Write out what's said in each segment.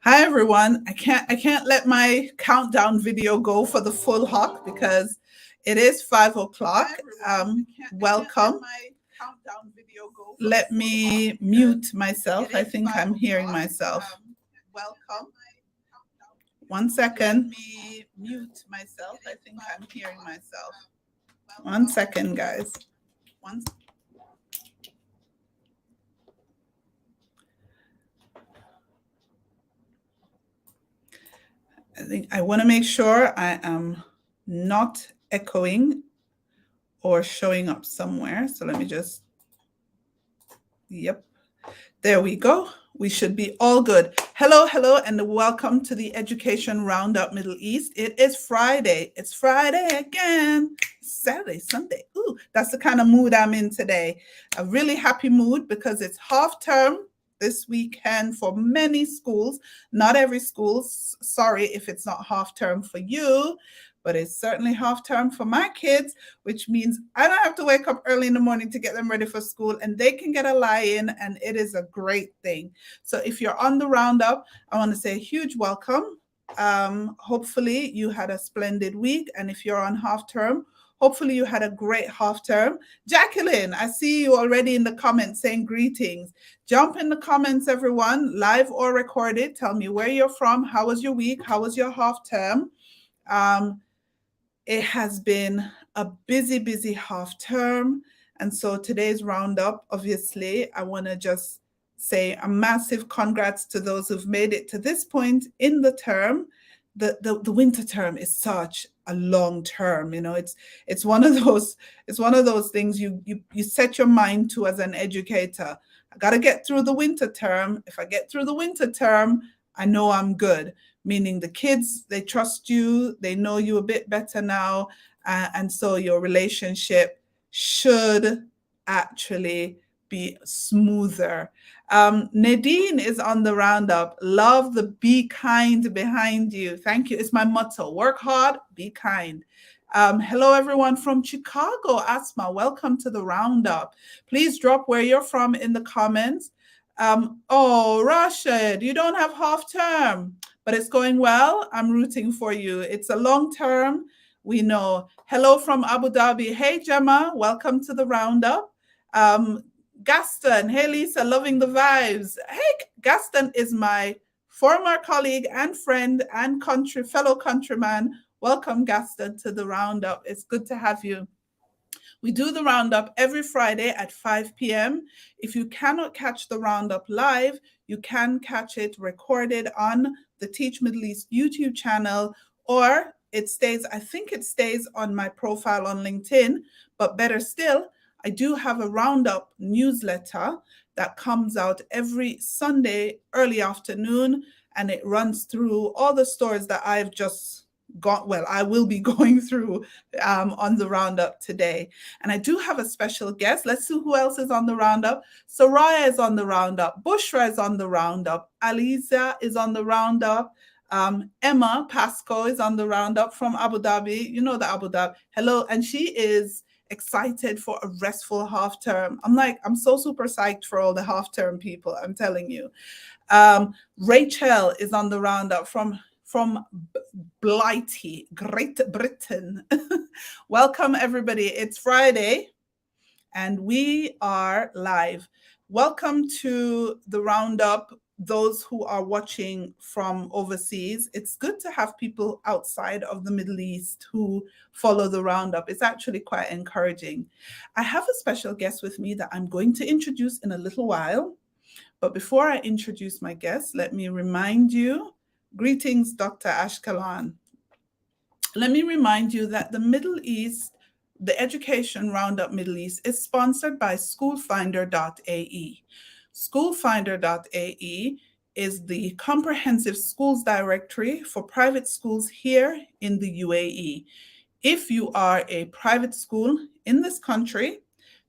Hi everyone. I can't let my countdown video go for the full hawk because it is 5 o'clock. Welcome. Let me mute myself. I think I'm hearing myself. Welcome. 1 second. Let me mute myself. I think I'm hearing myself. 1 second, guys. I want to make sure I am not echoing or showing up somewhere. So let me just, yep, there we go. We should be all good. Hello, and welcome to the Education Roundup Middle East. It is Friday. It's Friday again. Saturday, Sunday. Ooh, that's the kind of mood I'm in today. A really happy mood because it's half term this weekend for many schools. Not every school. Sorry if it's not half term for you, but it's certainly half term for my kids, which means I don't have to wake up early in the morning to get them ready for school, and they can get a lie in, and it is a great thing. So if you're on the roundup, I want to say a huge welcome. Hopefully you had a splendid week, and if you're on half term, hopefully you had a great half term. Jacqueline, I see you already in the comments saying greetings. Jump in the comments, everyone, live or recorded. Tell me where you're from. How was your week? How was your half term? It has been a busy half term. And so today's roundup, obviously, I want to just say a massive congrats to those who've made it to this point in the term. The winter term is such a long term, it's one of those things you set your mind to as an educator. I got to get through the winter term. If I get through the winter term, I know I'm good. Meaning the kids, they trust you, they know you a bit better now, and so your relationship should actually be smoother. Nadine is on the roundup. Love the be kind behind you. Thank you. It's my motto. Work hard, be kind. Hello, everyone from Chicago. Asma, welcome to the roundup. Please drop where you're from in the comments. Oh, Rashid, you don't have half term, but it's going well. I'm rooting for you. It's a long term. We know. Hello from Abu Dhabi. Hey, Gemma, welcome to the roundup. Gaston, hey, Lisa, loving the vibes. Hey, Gaston is my former colleague and friend and fellow countryman. Welcome, Gaston, to the roundup. It's good to have you. We do the roundup every Friday at 5 p.m. If you cannot catch the roundup live, you can catch it recorded on the Teach Middle East YouTube channel, or I think it stays on my profile on LinkedIn, but better still, I do have a roundup newsletter that comes out every Sunday early afternoon, and it runs through all the stories that I've just I will be going through on the roundup today. And I do have a special guest. Let's see who else is on the roundup. Soraya is on the roundup. Bushra is on the roundup. Aliza is on the roundup. Emma Pasco is on the roundup from Abu Dhabi. You know the Abu Dhabi. Hello. And she is excited for a restful half term. I'm so super psyched for all the half term people. I'm telling you. Rachel is on the roundup from Blighty, Great Britain. Welcome, everybody. It's Friday, and we are live. Welcome to the roundup, those who are watching from overseas. It's good to have people outside of the Middle East who follow the roundup. It's actually quite encouraging. I have a special guest with me that I'm going to introduce in a little while. But before I introduce my guest, let me remind you. Greetings, Dr. Ashkelon. Let me remind you that the Middle East, the Education Roundup Middle East, is sponsored by schoolfinder.ae. Schoolfinder.ae is the comprehensive schools directory for private schools here in the UAE. If you are a private school in this country,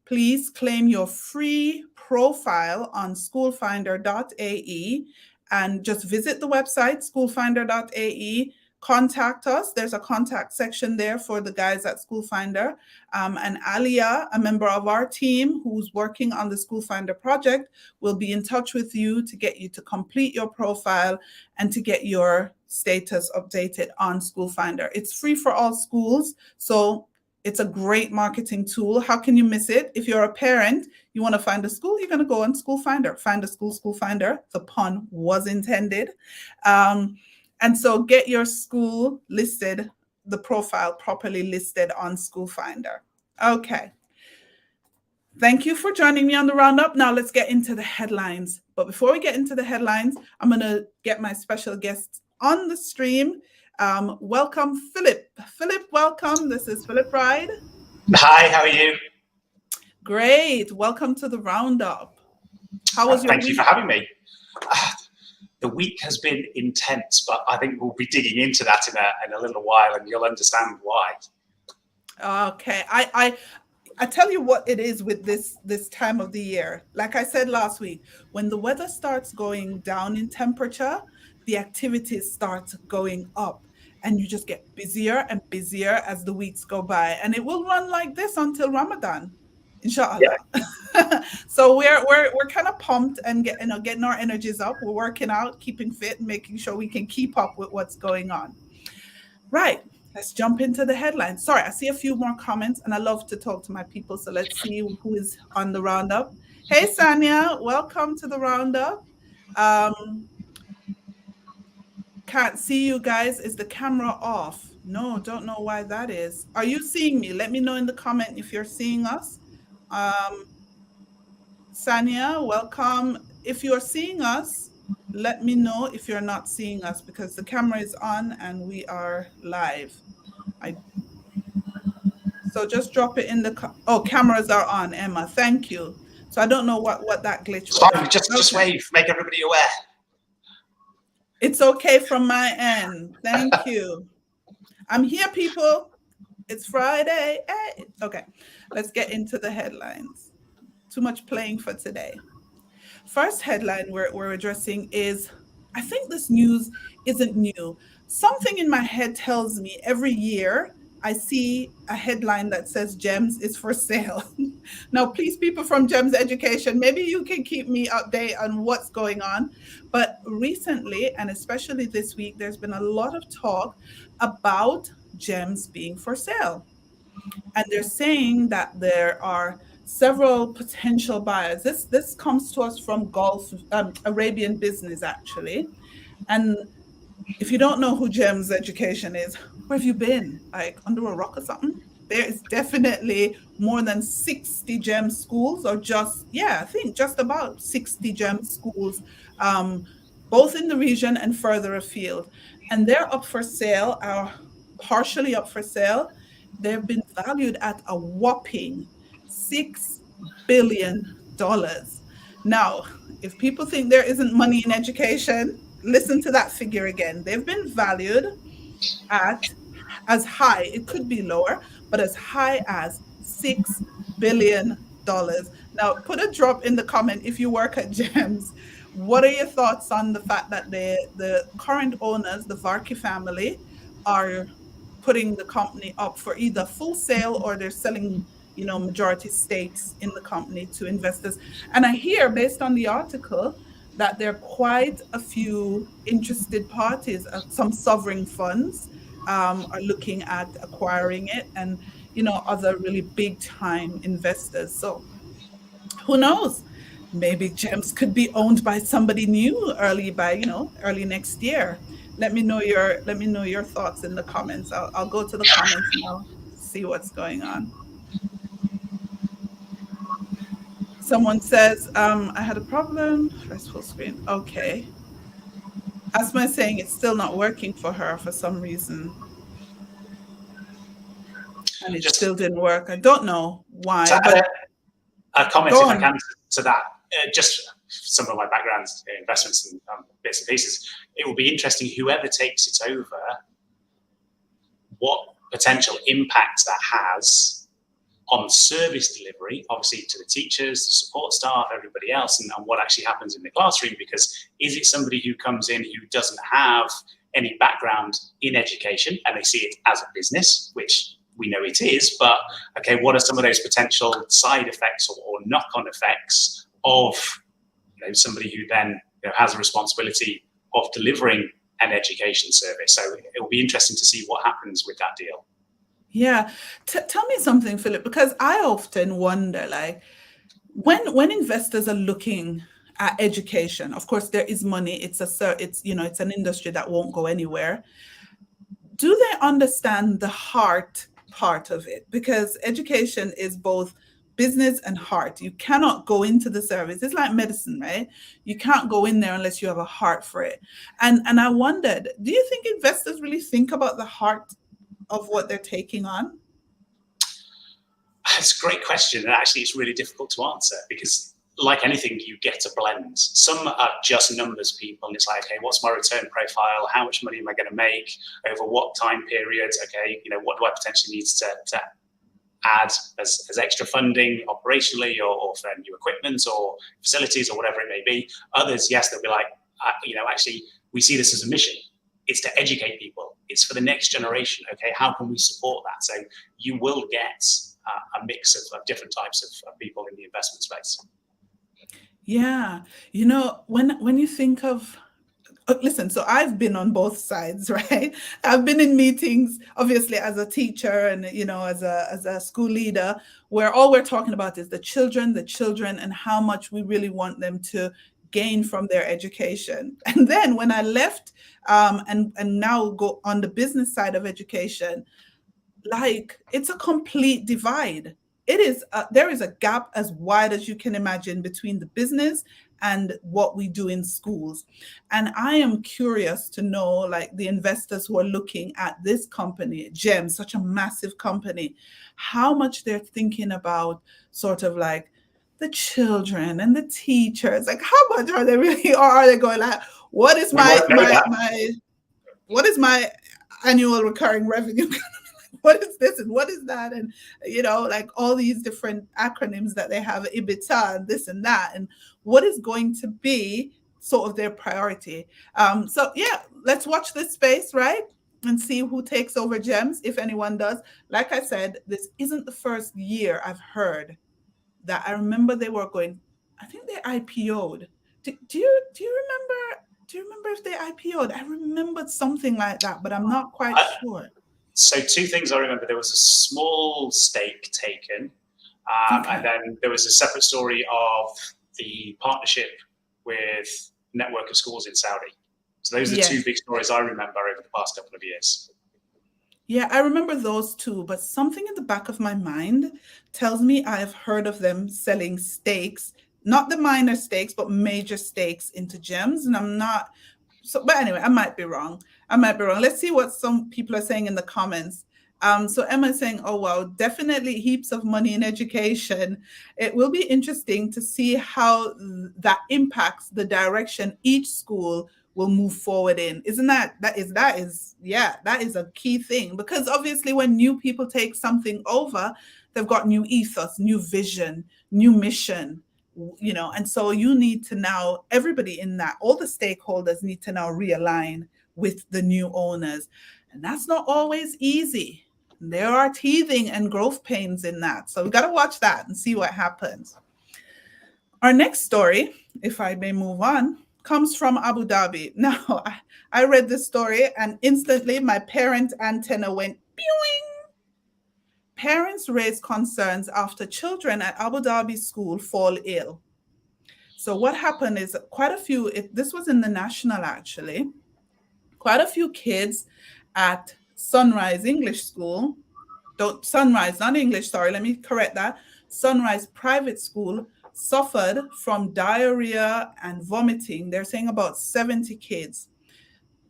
please claim your free profile on schoolfinder.ae and just visit the website, schoolfinder.ae, contact us. There's a contact section there for the guys at School Finder. And Alia, a member of our team who's working on the School Finder project, will be in touch with you to get you to complete your profile and to get your status updated on School Finder. It's free for all schools, so it's a great marketing tool. How can you miss it? If you're a parent, you want to find a school, you're going to go on School Finder. Find a school, School Finder. The pun was intended. And so get your school listed, the profile properly listed on School Finder. Okay. Thank you for joining me on the Roundup. Now let's get into the headlines. But before we get into the headlines, I'm going to get my special guests on the stream. Welcome, Philip. Philip, welcome. This is Philip Ride. Hi, how are you? Great. Welcome to the Roundup. How was your week? Thank you for having me. The week has been intense, but I think we'll be digging into that in a little while, and you'll understand why. Okay. I tell you what it is with this time of the year. Like I said last week, when the weather starts going down in temperature, the activities start going up, and you just get busier and busier as the weeks go by. And it will run like this until Ramadan, inshallah. Yeah. So we're kind of pumped and getting our energies up. We're working out, keeping fit, and making sure we can keep up with what's going on. Right. Let's jump into the headlines. Sorry, I see a few more comments, and I love to talk to my people. So let's see who is on the Roundup. Hey, Sanya, welcome to the Roundup. Can't see you guys. Is the camera off? No, don't know why that is. Are you seeing me? Let me know in the comment if you're seeing us. Sanya, welcome. If you're seeing us, let me know if you're not seeing us, because the camera is on and we are live. So just drop it in the cameras are on, Emma. Thank you. So I don't know what that glitch was. Fine, just wave, make everybody aware. It's okay from my end. Thank you. I'm here, people. It's Friday. Hey. Okay, let's get into the headlines. Too much playing for today. First headline we're addressing is, I think this news isn't new. Something in my head tells me every year I see a headline that says GEMS is for sale. Now, please, people from GEMS Education, maybe you can keep me updated on what's going on. But recently, and especially this week, there's been a lot of talk about GEMS being for sale. And they're saying that there are several potential buyers. This comes to us from Gulf Arabian Business, actually. And if you don't know who GEMS Education is, where have you been? Like under a rock or something? There is definitely more than 60 GEMS schools, or I think just about 60 GEMS schools, both in the region and further afield. And they're up for sale, partially up for sale. They've been valued at a whopping $6 billion. Now, if people think there isn't money in education, listen to that figure again. They've been valued at as high, it could be lower, but as high as $6 billion. Now, put a drop in the comment if you work at GEMS. What are your thoughts on the fact that the current owners, the Varki family, are putting the company up for either full sale or they're selling, majority stakes in the company to investors? And I hear, based on the article, that there are quite a few interested parties, some sovereign funds are looking at acquiring it, and other really big time investors. So who knows? Maybe GEMS could be owned by somebody new early next year. Let me know your thoughts in the comments. I'll go to the comments now, see what's going on. Someone says, I had a problem. Press full screen. Okay. Asma is saying it's still not working for her for some reason. And it still didn't work. I don't know why. But a comment, if I can, to that. Just some of my background investments and bits and pieces. It will be interesting, whoever takes it over, what potential impact that has on service delivery, obviously to the teachers, the support staff, everybody else, and what actually happens in the classroom. Because is it somebody who comes in who doesn't have any background in education and they see it as a business, which we know it is, but okay, what are some of those potential side effects or knock-on effects of somebody who then has a responsibility of delivering an education service? So it will be interesting to see what happens with that deal. Yeah. Tell me something, Philip, because I often wonder, like, when investors are looking at education, of course, there is money. It's an industry that won't go anywhere. Do they understand the heart part of it? Because education is both business and heart. You cannot go into the service. It's like medicine, right? You can't go in there unless you have a heart for it. And I wondered, do you think investors really think about the heart of what they're taking on? That's a great question. And actually, it's really difficult to answer because, like anything, you get a blend. Some are just numbers people, and it's like, okay, what's my return profile? How much money am I going to make over what time period? Okay, what do I potentially need to add as extra funding operationally or for new equipment or facilities or whatever it may be? Others, yes, they'll be like, actually, we see this as a mission. It's to educate people. It's for the next generation. Okay, how can we support that? So you will get a mix of different types of people in the investment space. Yeah. When you think of, listen, so I've been on both sides, right? I've been in meetings, obviously, as a teacher and, as a school leader, where all we're talking about is the children, and how much we really want them to gain from their education. And then when I left and now go on the business side of education, like, it's a complete divide. There is a gap as wide as you can imagine between the business and what we do in schools. And I am curious to know, like, the investors who are looking at this company, GEM, such a massive company, how much they're thinking about sort of like the children and the teachers. Like, how much are they really, or are they going like, what is my annual recurring revenue? What is this and what is that? And, like all these different acronyms that they have, EBITDA and this and that. And what is going to be sort of their priority? So yeah, let's watch this space, right? And see who takes over GEMS, if anyone does. Like I said, this isn't the first year I've heard that. I remember they were going, I think they IPO'd. Do you remember if they IPO'd? I remembered something like that, but I'm not quite sure. So two things I remember. There was a small stake taken, and then there was a separate story of the partnership with network of schools in Saudi. So those are the two big stories I remember over the past couple of years. Yeah, I remember those two, but something in the back of my mind tells me I have heard of them selling stakes, not the minor stakes, but major stakes into GEMS, and I'm not. So, but anyway, I might be wrong. Let's see what some people are saying in the comments. So Emma is saying, oh, wow, definitely heaps of money in education. It will be interesting to see how that impacts the direction each school will move forward in. That is a key thing, because obviously when new people take something over, they've got new ethos, new vision, new mission. And so you need to now, everybody in that, all the stakeholders need to now realign with the new owners. And that's not always easy. There are teething and growth pains in that. So we've got to watch that and see what happens. Our next story, if I may move on, comes from Abu Dhabi. Now, I read this story and instantly my parent antenna went pew-ing. Parents raise concerns after children at Abu Dhabi school fall ill. So what happened is this was in the National actually, quite a few kids at Sunrise English School, Sunrise, not English, sorry, let me correct that, Sunrise Private School suffered from diarrhea and vomiting. They're saying about 70 kids.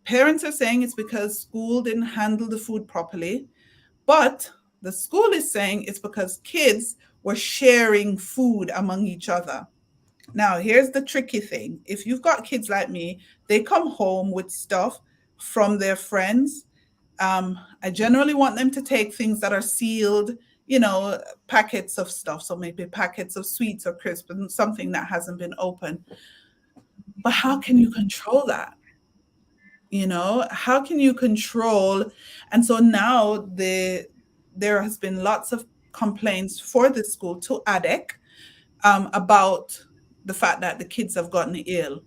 Parents are saying it's because school didn't handle the food properly, but the school is saying it's because kids were sharing food among each other. Now, here's the tricky thing. If you've got kids like me, they come home with stuff from their friends. I generally want them to take things that are sealed, packets of stuff. So maybe packets of sweets or crisps, and something that hasn't been opened. But how can you control that? how can you control? And so now there has been lots of complaints for the school to ADEC about the fact that the kids have gotten ill.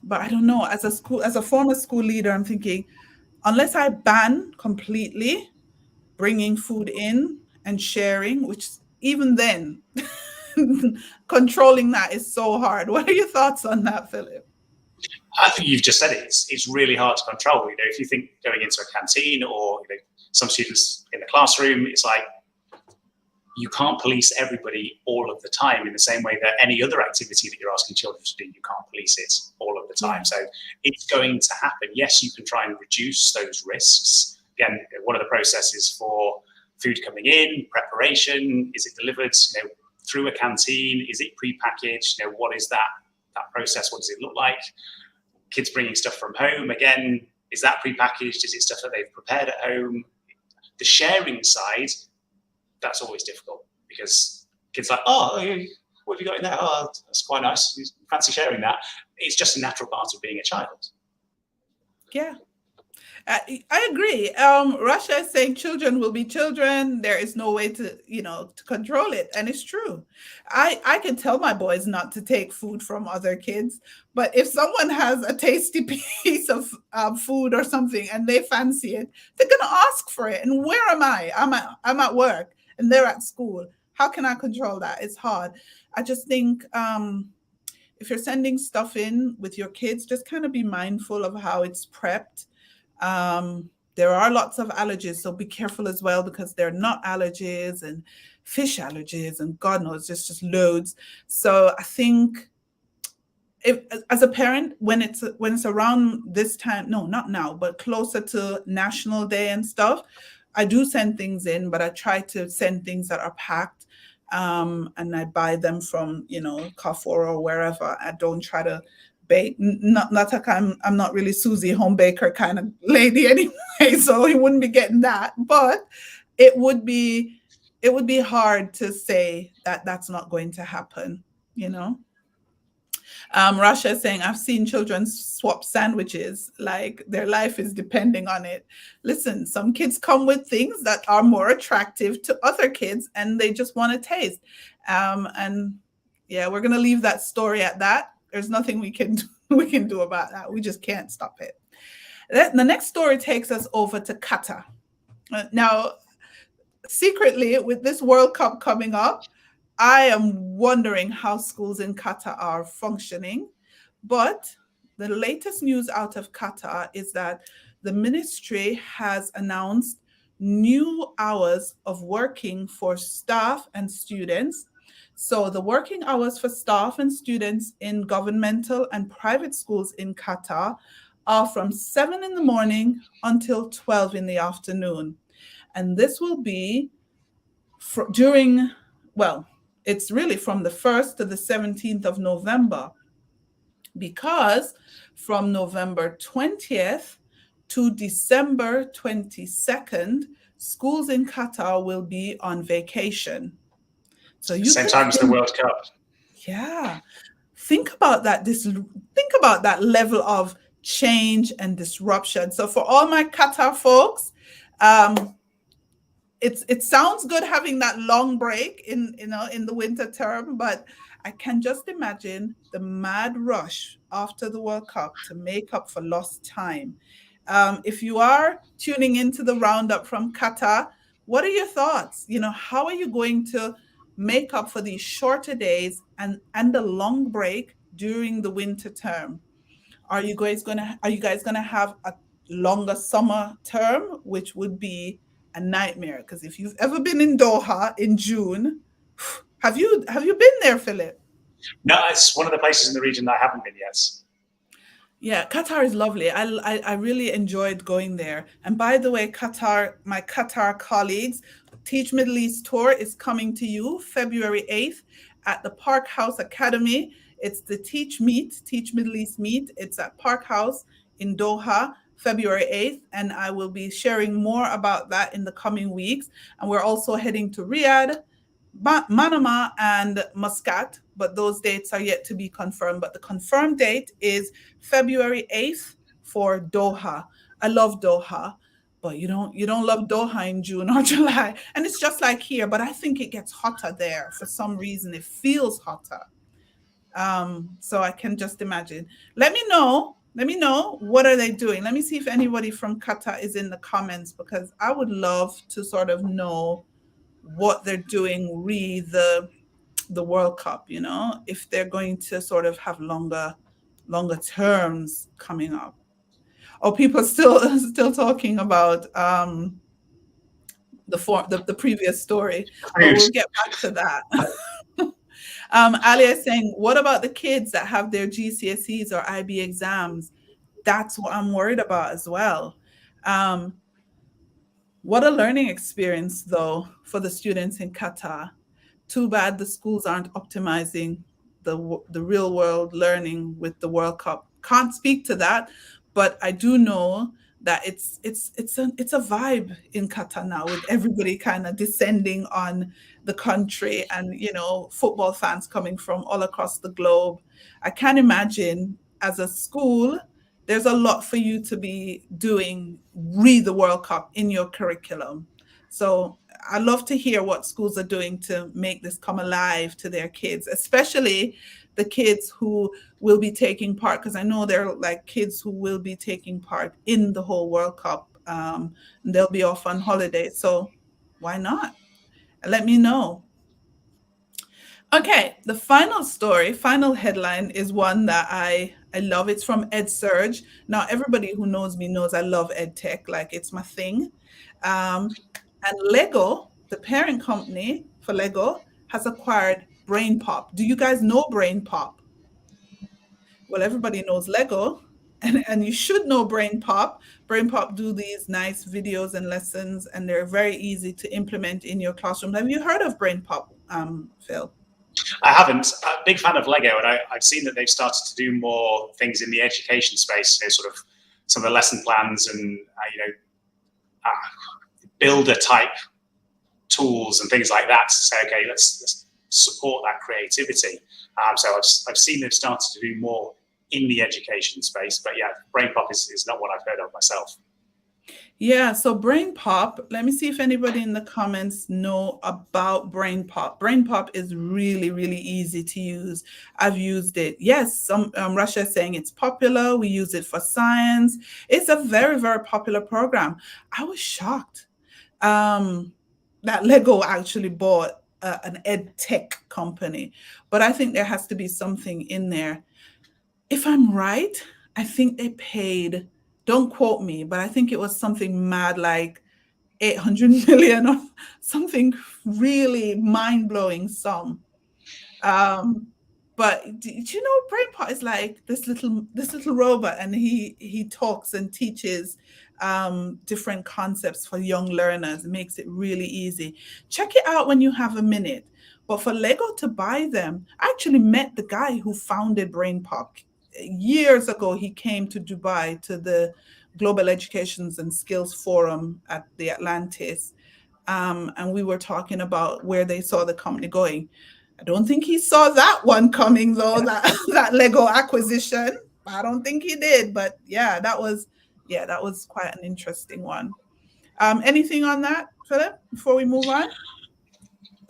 But I don't know, as a former school leader, I'm thinking, unless I ban completely bringing food in and sharing, which even then, controlling that is so hard. What are your thoughts on that, Philip? I think you've just said it. It's really hard to control. If you think going into a canteen or some students in the classroom, it's like you can't police everybody all of the time in the same way that any other activity that you're asking children to do, you can't police it all of the time. So it's going to happen. Yes, you can try and reduce those risks. Again, one of the processes for food coming in, preparation, is it delivered through a canteen? Is it pre-packaged? What is that process? What does it look like? Kids bringing stuff from home, again, is that pre-packaged? Is it stuff that they've prepared at home? The sharing side, that's always difficult because kids are like, oh, what have you got in there? Oh, that's quite nice. Fancy sharing that. It's just a natural part of being a child. Yeah. I agree. Russia is saying children will be children. There is no way to control it. And it's true. I can tell my boys not to take food from other kids. But if someone has a tasty piece of food or something and they fancy it, they're going to ask for it. And where am I? I'm at work and they're at school. How can I control that? It's hard. I just think if you're sending stuff in with your kids, just kind of be mindful of how it's prepped. There are lots of allergies, so be careful as well, because they're nut allergies and fish allergies and God knows, there's just loads. So I think if, as a parent, when it's around this time, no, not now, but closer to National Day and stuff, I do send things in, but I try to send things that are packed. And I buy them from, Carrefour or wherever. I don't try to bake. Not like I'm not really Susie home baker kind of lady anyway, so he wouldn't be getting that. But it would be hard to say that that's not going to happen, Russia is saying, I've seen children swap sandwiches like their life is depending on it. Listen, some kids come with things that are more attractive to other kids and they just want to taste. And yeah, we're going to leave that story at that. There's nothing we can do about that. We just can't stop it. The next story takes us over to Qatar. Now, secretly, with this World Cup coming up, I am wondering how schools in Qatar are functioning. But the latest news out of Qatar is that the ministry has announced new hours of working for staff and students. So the working hours for staff and students in governmental and private schools in Qatar are from 7 in the morning until 12 in the afternoon. And this will be it's really from the 1st to the 17th of November, because from November 20th to December 22nd, schools in Qatar will be on vacation. So same time as the World Cup. Yeah. Think about that. Think about that level of change and disruption. So for all my Qatar folks, it sounds good having that long break in the winter term, but I can just imagine the mad rush after the World Cup to make up for lost time. If you are tuning into the roundup from Qatar, what are your thoughts? How are you going to make up for these shorter days and the long break during the winter term? Are you guys gonna have a longer summer term, which would be a nightmare? Because if you've ever been in Doha in June, have you been there, Philip? No, it's one of the places in the region that I haven't been yet. Yeah, Qatar is lovely. I really enjoyed going there. And by the way, my Qatar colleagues, Teach Middle East tour is coming to you February 8th at the Park House Academy. It's the Teach Middle East meet. It's at Park House in Doha, February 8th. And I will be sharing more about that in the coming weeks. And we're also heading to Riyadh, Manama, and Muscat, but those dates are yet to be confirmed. But the confirmed date is February 8th for Doha. I love Doha, but you don't love Doha in June or July. And it's just like here, but I think it gets hotter there for some reason. It feels hotter. So I can just imagine. Let me know. Let me know, what are they doing. Let me see if anybody from Qatar is in the comments, because I would love to sort of know what they're doing the World Cup, if they're going to sort of have longer terms coming up. Oh, people still still talking about the previous story, but we'll get back to that. Ali is saying, what about the kids that have their GCSEs or IB exams? That's what I'm worried about as well. What a learning experience, though, for the students in Qatar. Too bad the schools aren't optimizing the real world learning with the World Cup. Can't speak to that, but I do know that it's a vibe in Qatar now, with everybody kind of descending on the country, and football fans coming from all across the globe. I can imagine, as a school, there's a lot for you to be doing the World Cup in your curriculum. So I love to hear what schools are doing to make this come alive to their kids, especially the kids who will be taking part, because I know there are like kids who will be taking part in the whole World Cup. And they'll be off on holiday. So why not? Let me know. Okay, the final headline is one that I love. It's from EdSurge. Now, everybody who knows me knows I love EdTech, like it's my thing. And Lego, the parent company for Lego, has acquired BrainPOP. Do you guys know BrainPOP? Well, everybody knows Lego, and you should know BrainPOP. BrainPOP do these nice videos and lessons, and they're very easy to implement in your classroom. Have you heard of BrainPOP, Phil? I haven't. I'm a big fan of Lego, and I've seen that they've started to do more things in the education space, sort of some of the lesson plans and builder type tools and things like that to say, okay, let's support that creativity. So I've seen they've started to do more in the education space, but yeah, BrainPOP is not what I've heard of myself. Yeah, so BrainPOP, let me see if anybody in the comments know about BrainPOP. BrainPOP is really, really easy to use. I've used it. Yes, Russia is saying it's popular. We use it for science. It's a very, very popular program. I was shocked that Lego actually bought an ed tech company, but I think there has to be something in there. If I'm right, I think they paid, don't quote me, but I think it was something mad like 800 million or something really mind-blowing sum. But do you know BrainPOP is like this little robot, and he talks and teaches different concepts for young learners. It makes it really easy. Check it out when you have a minute. But for Lego to buy them, I actually met the guy who founded BrainPOP. Years ago, he came to Dubai to the Global Educations and Skills Forum at the Atlantis. And we were talking about where they saw the company going. I don't think he saw that one coming, though, that Lego acquisition. I don't think he did. But yeah, that was quite an interesting one. Anything on that, Philip, before we move on?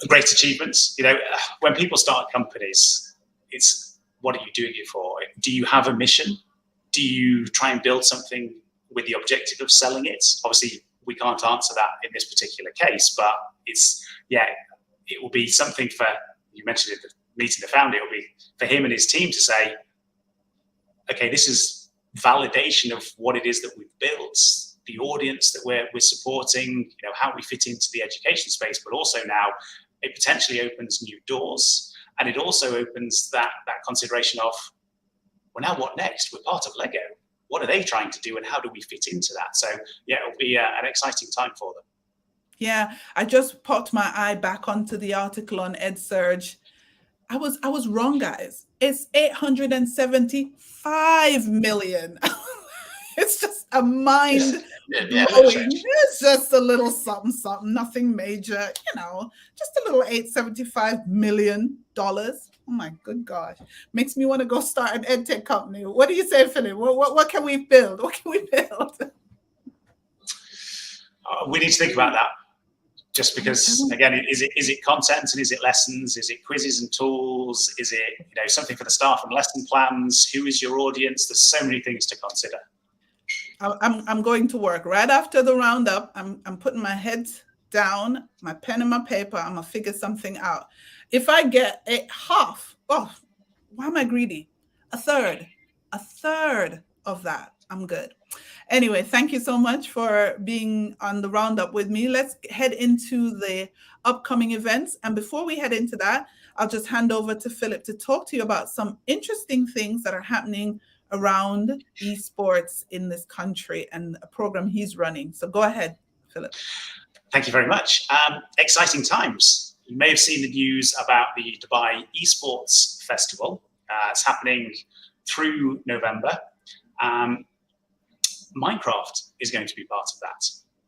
Great achievements. When people start companies, it's, what are you doing it for? Do you have a mission? Do you try and build something with the objective of selling it? Obviously, we can't answer that in this particular case, but it will be something for, you mentioned it, meeting the founder, it will be for him and his team to say, okay, this is validation of what it is that we've built, the audience that we're supporting, how we fit into the education space, but also now it potentially opens new doors, and it also opens that consideration of, well, now what next? We're part of Lego. What are they trying to do, and how do we fit into that? So yeah, it'll be an exciting time for them. Yeah, I just popped my eye back onto the article on EdSurge. I was wrong, guys. It's 875 million. It's just a mind Yeah, blowing. It's just a little something, something, nothing major, just a little $875 million. Oh my good gosh. Makes me want to go start an edtech company. What do you say, Philip? What can we build? What can we build? We need to think about that. Just because, again, is it content and is it lessons? Is it quizzes and tools? Is it something for the staff and lesson plans? Who is your audience? There's so many things to consider. I'm going to work right after the roundup. I'm putting my head down, my pen and my paper. I'm gonna figure something out. If I get a half, why am I greedy? A third of that, I'm good. Anyway, thank you so much for being on the roundup with me. Let's head into the upcoming events. And before we head into that, I'll just hand over to Philip to talk to you about some interesting things that are happening around esports in this country and a program he's running. So go ahead, Philip. Thank you very much. Exciting times. You may have seen the news about the Dubai Esports Festival. It's happening through November. Minecraft is going to be part of that.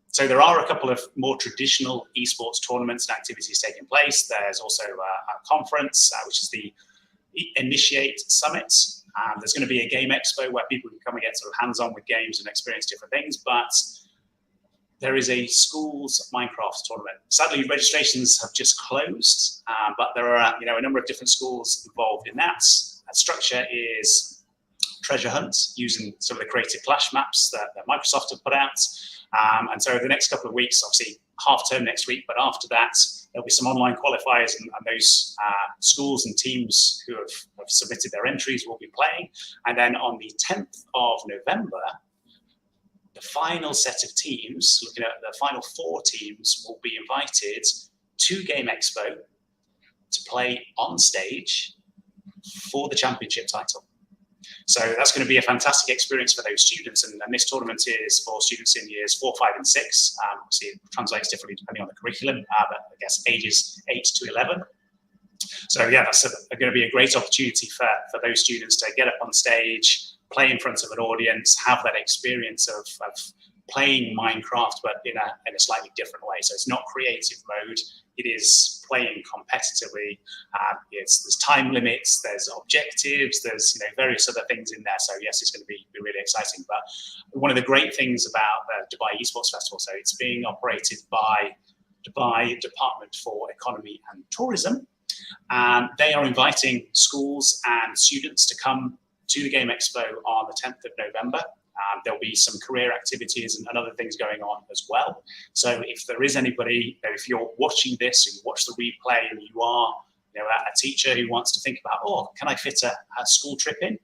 So there are a couple of more traditional esports tournaments and activities taking place. There's also a conference, which is the Initiate Summit. There's going to be a game expo where people can come and get sort of hands-on with games and experience different things. But there is a schools Minecraft tournament. Sadly, registrations have just closed, but there are a number of different schools involved in that. The structure is treasure hunt using some of the creative flash maps that Microsoft have put out. And so the next couple of weeks, obviously half term next week, but after that, there'll be some online qualifiers and those schools and teams who have submitted their entries will be playing. And then on the 10th of November, the final set of teams, looking at the final 4 teams, will be invited to Game Expo to play on stage for the championship title. So that's going to be a fantastic experience for those students. And this tournament is for students in years 4, 5, and 6. Obviously, it translates differently depending on the curriculum, but I guess ages 8 to 11. So yeah, that's going to be a great opportunity for those students to get up on stage, play in front of an audience, have that experience of playing Minecraft, but in a slightly different way. So it's not creative mode. It is playing competitively. There's time limits, there's objectives, there's various other things in there. So yes, it's going to be really exciting. But one of the great things about the Dubai Esports Festival, so it's being operated by Dubai Department for Economy and Tourism. They are inviting schools and students to come to the Game Expo on the 10th of November. There'll be some career activities and other things going on as well. So if there is anybody, if you're watching this and you watch the replay and you are a teacher who wants to think about, can I fit a school trip in?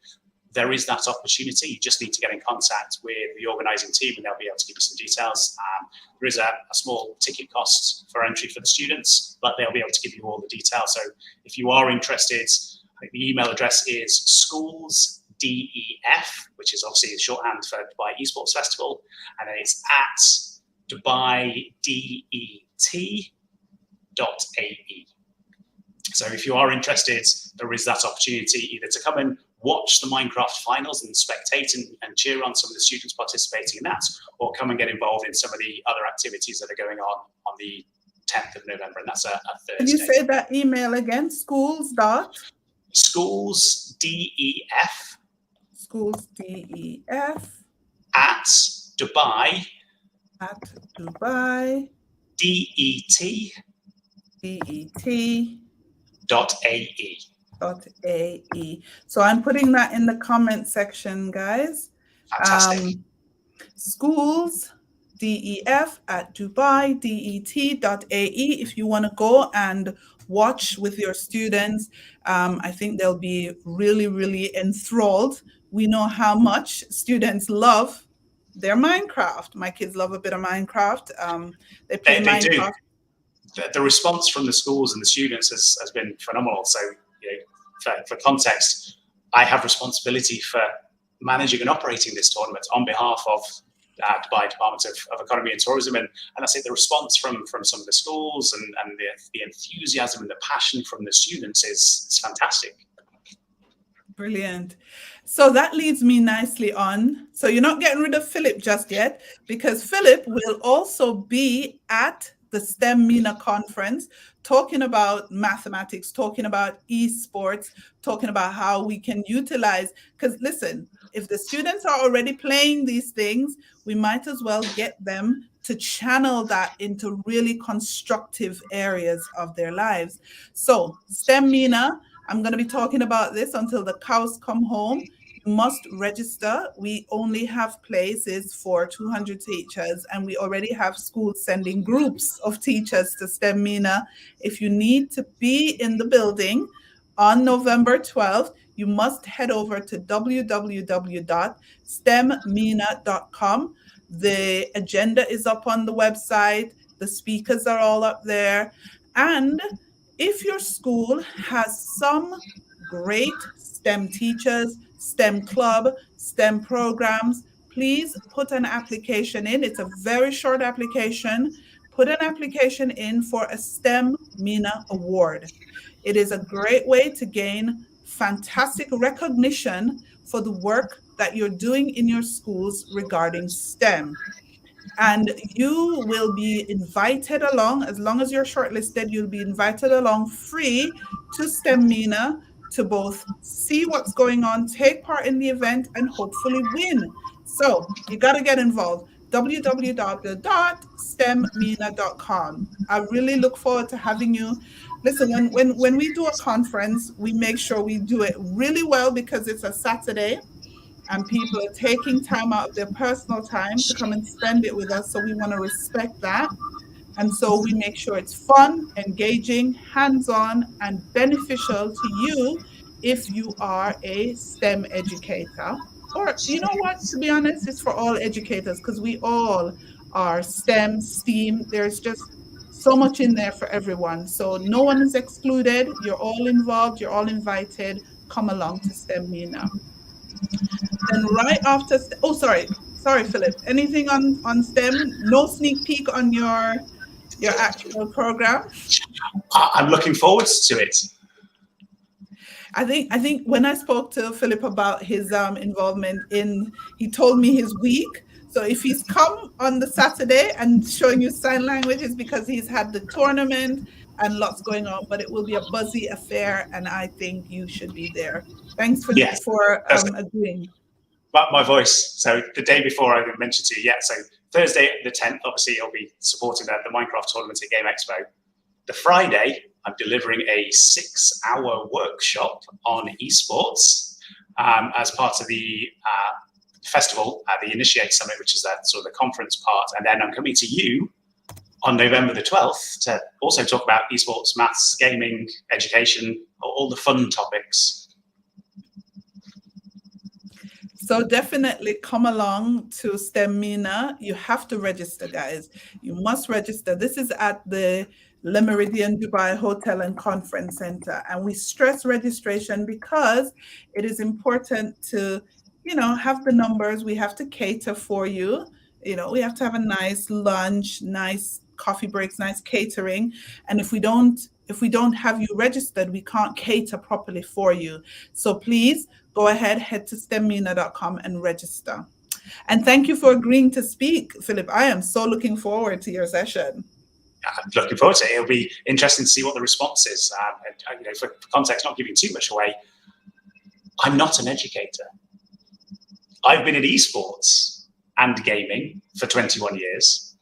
There is that opportunity. You just need to get in contact with the organising team and they'll be able to give you some details. There is a small ticket cost for entry for the students, but they'll be able to give you all the details. So if you are interested, I think the email address is schoolsdef, which is obviously the shorthand for Dubai Esports Festival, and then it's at dubaidet.ae. So if you are interested, there is that opportunity either to come and watch the Minecraft finals and spectate and cheer on some of the students participating in that, or come and get involved in some of the other activities that are going on the 10th of November, and that's a Thursday. Can you say that email again? Schools.def. At Dubai. Det.ae. So I'm putting that in the comment section, guys. Fantastic. Schools DEF at Dubai det.ae. If you want to go and watch with your students, I think they'll be really, really enthralled. We know how much students love their Minecraft. My kids love a bit of Minecraft. They play Minecraft. Do. The response from the schools and the students has been phenomenal. So, for context, I have responsibility for managing and operating this tournament on behalf of Dubai Department of Economy and Tourism, and I say the response from some of the schools and the enthusiasm and the passion from the students is fantastic. Brilliant. So that leads me nicely on. So you're not getting rid of Philip just yet, because Philip will also be at the STEM MENA conference talking about mathematics, talking about esports, talking about how we can utilize, because listen, if the students are already playing these things, we might as well get them to channel that into really constructive areas of their lives. So STEM MENA, I'm going to be talking about this until the cows come home. You must register. We only have places for 200 teachers, and we already have schools sending groups of teachers to STEM MENA. If you need to be in the building on November 12th, you must head over to www.stemmena.com. The agenda is up on the website. The speakers are all up there. And if your school has some great STEM teachers, STEM club, STEM programs, please put an application in. It's a very short application. Put an application in for a STEM MENA award. It is a great way to gain fantastic recognition for the work that you're doing in your schools regarding STEM. And you will be invited along, as long as you're shortlisted, you'll be invited along free to STEM MENA to both see what's going on, take part in the event, and hopefully win. So you got to get involved. www.stemmena.com. I really look forward to having you. Listen, when we do a conference, we make sure we do it really well because it's a Saturday and people are taking time out of their personal time to come and spend it with us. So we want to respect that. And so we make sure it's fun, engaging, hands-on, and beneficial to you if you are a STEM educator. Or, you know what, to be honest, it's for all educators because we all are STEM, STEAM. There's just so much in there for everyone. So no one is excluded. You're all involved. You're all invited. Come along to STEM MENA. Then right after, oh, sorry, Philip. Anything on STEM? No sneak peek on your actual program? I'm looking forward to it. I think when I spoke to Philip about his involvement he told me his week. So if he's come on the Saturday and showing you sign language, it's because he's had the tournament and lots going on. But it will be a buzzy affair, and I think you should be there. Thanks for agreeing. My voice. So the day before, I mentioned to you, so Thursday the 10th, obviously I'll be supporting the Minecraft tournament at Game Expo. The Friday, I'm delivering a 6-hour workshop on esports as part of the festival, the Initiate Summit, which is that sort of the conference part. And then I'm coming to you on November the 12th to also talk about esports, maths, gaming, education, all the fun topics. So definitely come along to STEM MENA. You have to register, guys. You must register. This is at the Le Méridien Dubai Hotel and Conference Center. And we stress registration because it is important to, have the numbers. We have to cater for you. We have to have a nice lunch, nice coffee breaks, nice catering. And if we don't have you registered, we can't cater properly for you. So please go ahead, head to stemmena.com and register. And thank you for agreeing to speak, Philip. I am so looking forward to your session. I'm looking forward to it. It'll be interesting to see what the response is. For context, not giving too much away, I'm not an educator. I've been in esports and gaming for 21 years.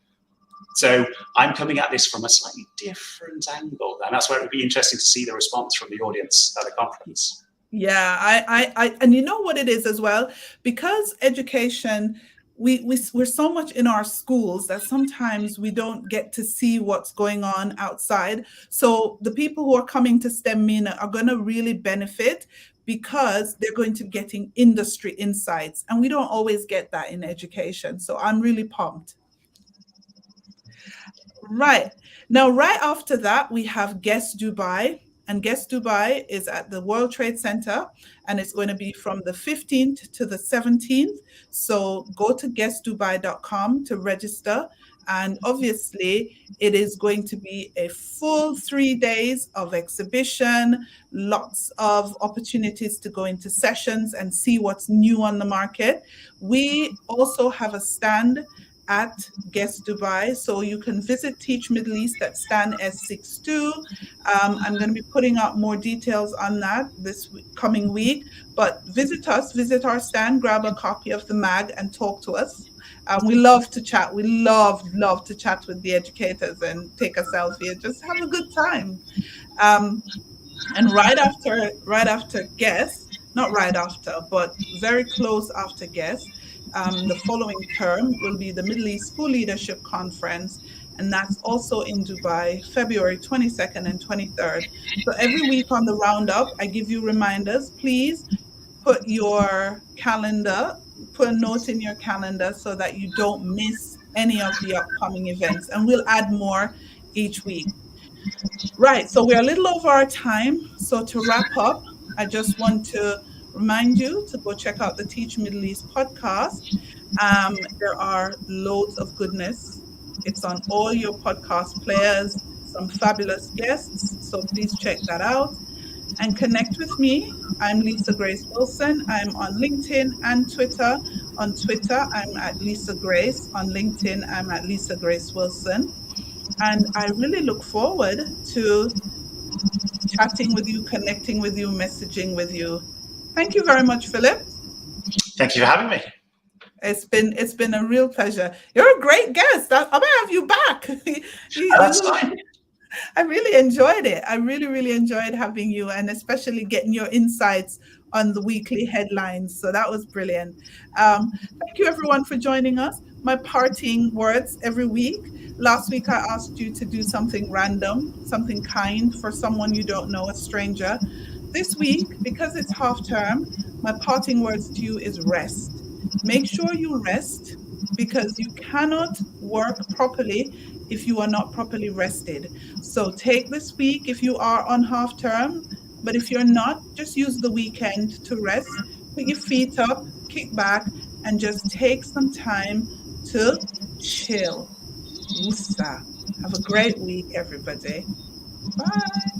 So I'm coming at this from a slightly different angle. And that's where it would be interesting to see the response from the audience at the conference. Yeah, I and you know what it is as well, because education, we're so much in our schools that sometimes we don't get to see what's going on outside. So the people who are coming to STEM MENA are going to really benefit because they're going to be getting industry insights, and we don't always get that in education. So I'm really pumped. Right. Now, right after that, we have Guest Dubai. And Guest Dubai is at the World Trade Center, and it's going to be from the 15th to the 17th. So go to guestdubai.com to register. And obviously, it is going to be a full 3 days of exhibition, lots of opportunities to go into sessions and see what's new on the market. We also have a stand at Guest Dubai. So you can visit Teach Middle East at stand S62. I'm going to be putting out more details on that this coming week. But visit us, visit our stand, grab a copy of the mag and talk to us. We love to chat. We love to chat with the educators and take a selfie and just have a good time. And right after guests, not right after, but very close after guests, the following term will be the Middle East School Leadership Conference, and that's also in Dubai, February 22nd and 23rd. So every week on the roundup, I give you reminders. Please put a note in your calendar so that you don't miss any of the upcoming events, and we'll add more each week. Right, so we're a little over our time. So to wrap up, I just want to remind you to go check out the Teach Middle East podcast. There are loads of goodness. It's on all your podcast players, some fabulous guests. So please check that out and connect with me. I'm Lisa Grace Wilson. I'm on LinkedIn and Twitter. On Twitter, I'm at Lisa Grace. On LinkedIn, I'm at Lisa Grace Wilson. And I really look forward to chatting with you, connecting with you, messaging with you. Thank you very much, Philip. Thank you for having me. It's been a real pleasure. You're a great guest. I might have you back. That's fine. I really enjoyed it. I really enjoyed having you, and especially getting your insights on the weekly headlines. So that was brilliant. Thank you, everyone, for joining us. My parting words every week. Last week, I asked you to do something random, something kind for someone you don't know, a stranger. This week, because it's half term, my parting words to you is rest. Make sure you rest, because you cannot work properly if you are not properly rested. So take this week if you are on half term, but if you're not, just use the weekend to rest. Put your feet up, kick back, and just take some time to chill. Wusa. Have a great week, everybody. Bye.